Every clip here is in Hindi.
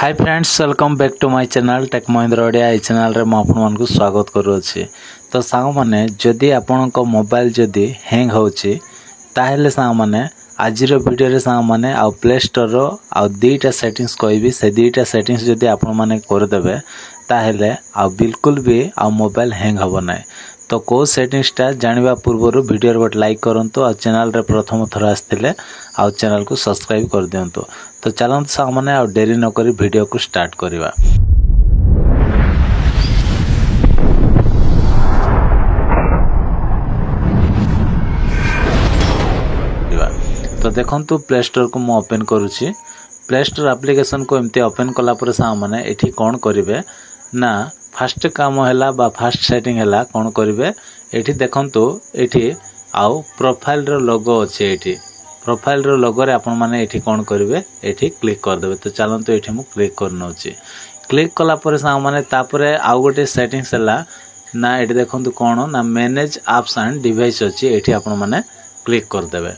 Hi friends welcome back to my channel tech Mahindra Odia. ये चैनल रे मैं आपन मन को स्वागत करूछि। तो सांग माने जदि आपन को मोबाइल जदि हैंग होछि ताहेले सांग माने आज रो वीडियो रे सांग माने आ प्ले स्टोर रो आ दुईटा सेटिंग्स कहबी से दुईटा सेटिंग्स जदि आपन माने कर देबे ताहेले आ बिल्कुल भी आ मोबाइल हैंग होबो नै। तो को सेटिंग्सटा जानिबा पूर्व वीडियो गोटे लाइक करंतु आ चैनल रे प्रथम थर आस्थिले आ चैनल को सब्सक्राइब कर दियंतु। तो चलंतु सामने आ देरी न करी वीडियो को स्टार्ट करिवा। तो देखंतु प्ले स्टोर को मु ओपन करूची। प्ले स्टोर एप्लीकेशन को एमती ओपन कला पर सामने एठी कोन करिवे ना फास्ट काम हैला बा फास्ट सेटिंग हैला कोन करिवे एठी देखंतु एठी आउ प्रोफाइल रो लोगो अछि। एठी प्रोफाइल रो लोगो रे आपण माने एठी कोन करिवे एठी क्लिक कर देबे। तो चलंतु एठी मु क्लिक करनोची। क्लिक कला पर सा माने तापरे आउ गोटे सेटिंग्स हैला ना एठी देखंतु कोन ना मैनेज एप्स एंड डिवाइस अछि। एठी आपण माने क्लिक कर देबे।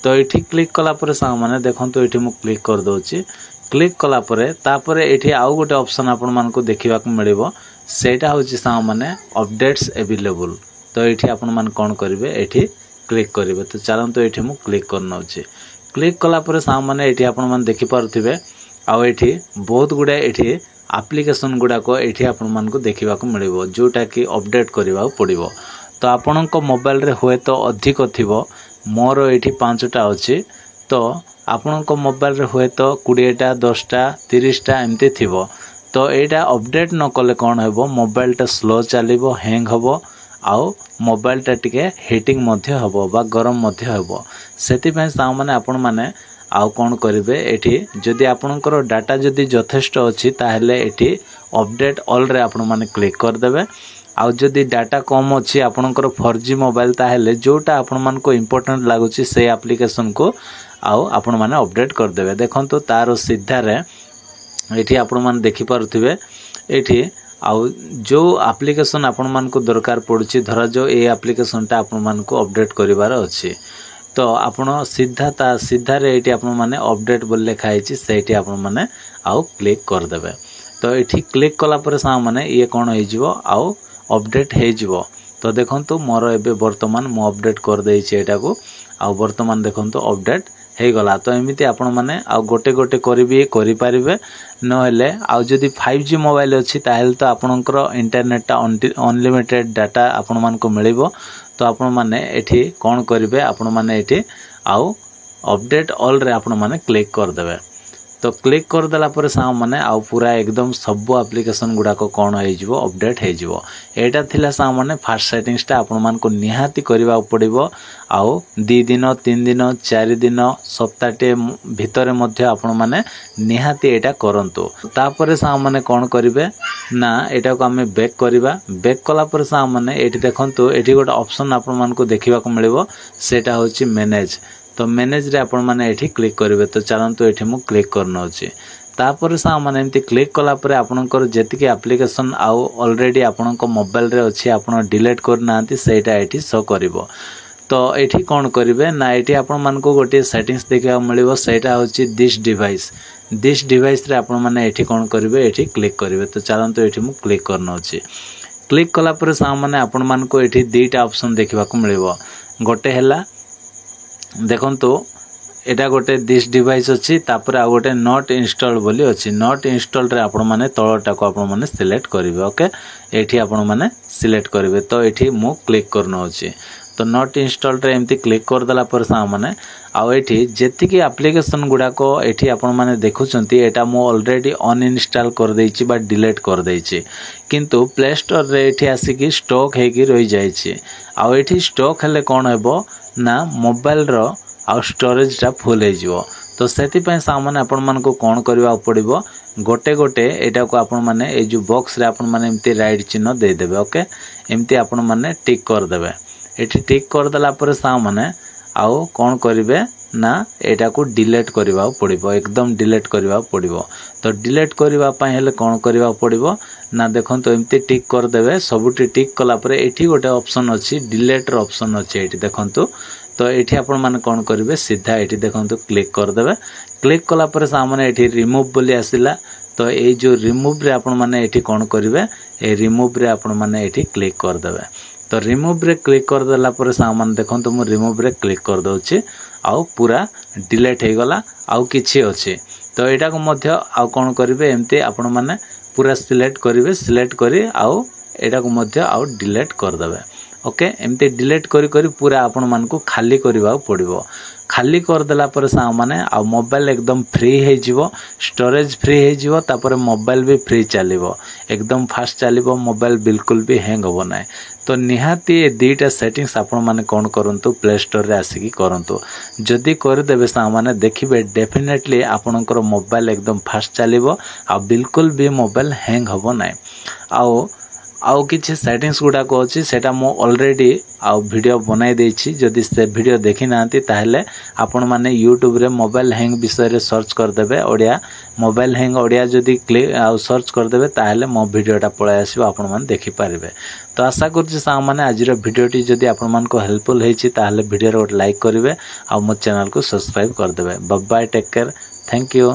तो एठी क्लिक कला पर सा माने देखंतु एठी मु क्लिक कर दोची। क्लिक कला परे तापरे एठी आउ गोटे ऑप्शन आपण मान को देखिबा को मिलिबो सेटा होची सा माने अपडेट्स अवेलेबल। तो एठी आपण मान कोन करिवे एठी क्लिक करिवे। तो चलंतु एठी मु क्लिक करनोची। क्लिक कला परे सा माने एठी आपण मान देखि पारुथिबे आ एठी बहुत गुडा एठी एप्लीकेशन गुडा को एठी आपण मान को देखिबा को मिलिबो जोटा कि अपडेट करिबा पड़िबो। तो आपण को मोबाइल रे होय तो अधिक थिबो मोर एठी 5टा अछि। तो आपण को मोबाइल रे होय तो 20टा 10टा 30टा एमती थिबो। तो एटा अपडेट न कले कोन हेबो मोबाइल टा स्लो चलिबो हैंग होबो आउ मोबाइल टा टिके हीटिंग मध्ये होबो बा गरम मध्ये होबो। सेति पय सा माने आपण माने आउ कोन करिवे एठी जदि आपनकर डाटा जदि यथेष्ट अछि ताहेले एठी अपडेट ऑल रे आपण माने क्लिक कर देबे। आउ जदि डाटा कम अछि आपनकर 4G मोबाइल ताहेले जोटा आपण मान को इंपोर्टेंट लागुछि से एप्लीकेशन को आउ आपण माने अपडेट कर देबे। देखंतु तारो सीधा रे एठी आपण मान देखि पारुथिबे एठी आउ जो एप्लीकेशन आपण मान को दरकार पड़ुछि धरा जो ए एप्लीकेशन टा आपण मान को अपडेट करिवार अछि। तो आपण सीधा रे एठी आपण माने अपडेट बोल लेखा आइछि सेठी आपण माने आउ क्लिक कर देबे। तो एठी क्लिक कला पर सा माने ये कोन होई जिवो आउ अपडेट हे जिवो। तो देखंतु मोर एबे वर्तमान मो अपडेट कर देइ छै एटा को आ वर्तमान देखंतु अपडेट हे गला। तो एमिति आपण माने आ गोटे गोटे करिबी करि पारिबे न हेले आ जदि 5G मोबाइल अछि ताहेल तो आपनकर इंटरनेट ता अनलिमिटेड डाटा आपण मान को मिलिबो। तो आपण माने एठी कोन करिवे आपण माने एठी आउ अपडेट ऑल रे आपण माने क्लिक कर देबे। तो क्लिक कर देला पर सा माने आउ पूरा एकदम सब एप्लीकेशन गुडा को कोन होई जिवो अपडेट हे जिवो। एटा थिला सा माने फास्ट सेटिंग्स ता आपण मान को निहाती करबा पड़िबो आउ 2 दिन 3 दिन 4 दिन सप्ताहटे भितरे मध्ये आपण माने निहाती एटा करंतु। तापरे सा माने कोन करिवे ना एटा को हमें बैक करबा। बैक कला पर सा माने एठी देखंतु एठी गोटे ऑप्शन आपण मान को देखिबा को मिलिबो सेटा होची मैनेज। तो मैनेज रे आपण माने एठी क्लिक करिवे। तो चलंतु एठी मु क्लिक करनोची। तापर सा माने एमती क्लिक कला परे आपनकर जेतिके एप्लीकेशन आउ ऑलरेडी आपनको मोबाइल रे अछि आपण डिलीट करनांती सेटा एठी शो करिवो। तो एठी कोन करिवे ना एठी आपण मान को गोटे सेटिंग्स देखा मिलिवो सेटा होची दिस डिवाइस रे आपण माने एठी कोन करिवे एठी क्लिक करिवे। तो चलंतु एठी मु क्लिक करनोची। क्लिक कला परे सा माने आपण मान को एठी दुईटा ऑप्शन देखिबा को मिलिवो। गोटे हैला देखंतु एटा गोटे दिस डिवाइस अछि तापर आ गोटे नॉट इंस्टॉल्ड बोली अछि। नॉट इंस्टॉल्ड रे आपण माने तळटा को आपण माने सिलेक्ट करिवे। ओके एठी आपण माने सिलेक्ट करिवे। तो एठी मु क्लिक करनो अछि। तो नॉट इंस्टॉल्ड रे एमती क्लिक कर दला पर सा माने आ एठी जेति कि एप्लीकेशन गुडा को एठी आपण माने देखुचंती एटा मु ऑलरेडी अनइंस्टॉल कर देइछि बा डिलीट कर देइछि किंतु प्ले स्टोर रे एठी आसी कि स्टॉक हे कि रहि जाइछि। आ एठी स्टॉक हेले कोन हेबो ना मोबाइल रो आ स्टोरेज टा फुल हे जिवो। तो सेति पय सामाने आपण मान को कोन करबा पड़िबो गोटे गोटे एटा को आपण माने ए जो बॉक्स रे आपण माने एमती राइट चिन्ह दे देबे। ओके एमती आपण माने टिक कर देबे। एठी टिक कर देला पर सामाने आउ कोन करिवे ना एटा को डिलीट करबा पड़िबो एकदम डिलीट करबा पड़िबो। तो डिलीट करबा पय हेले कोन करबा पड़िबो ना देखन तो एमती टिक कर देबे। सबुटी टिक कला पर एठी गोटे ऑप्शन अछि डिलीट रो ऑप्शन अछि एठी देखंतु। तो एठी आपण माने कोन करिवे सीधा एठी देखंतु क्लिक कर देबे। क्लिक कला पर सामने एठी रिमूव बोली आसिला। तो ये जो रिमूव रे आपण माने एठी कोन करिवे ए रिमूव रे आपण माने एठी क्लिक कर देबे। तो रिमूव रे क्लिक कर देला पर सामान देखंतु मु रिमूव रे क्लिक कर दउची आउ पूरा डिलीट हे गला आउ किछि अछि। तो एटा को मध्य आउ कोन करिवे एम्ति आपण माने पूरा सिलेक्ट करिवे सिलेक्ट करी आउ एटा को मध्य आउ डिलीट कर देबे। ओके एम्ति डिलीट करी करी पूरा आपण मान को खाली करबा पड़िबो। खाली कर देला पर सा माने आ मोबाइल एकदम फ्री हे जिवो स्टोरेज फ्री हे जिवो तापर मोबाइल भी फ्री चलिवो एकदम फास्ट चलिवो मोबाइल बिल्कुल भी हैंग होबो नै। तो निहाती ए दीटा सेटिंग्स आपण माने कोन करंतु प्ले स्टोर रे आसी की करंतु जदी कर देबे सा माने देखिबे डेफिनेटली आपनकर मोबाइल एकदम फास्ट चलिवो आ बिल्कुल भी मोबाइल हैंग होबो नै। आउ किछि सेटिंग्स गुडा को अछि सेटा मो ऑलरेडी आउ वीडियो बनाई देछि जदी से वीडियो देखि नांती ताहले आपण माने YouTube रे मोबाइल हैंग विषय रे सर्च कर देबे ओडिया मोबाइल हैंग ओडिया जदी क्लिक आउ सर्च कर देबे ताहले मो वीडियोटा पळाय आसीबो आपण माने देखि पारिबे। तो आशा करछि सा माने आजिर वीडियोटी जदी आपण मान को हेल्पफुल हेछि ताहले वीडियो रे लाइक करिवे आ मो चैनल को सब्सक्राइब कर देबे। Bye bye take care thank you.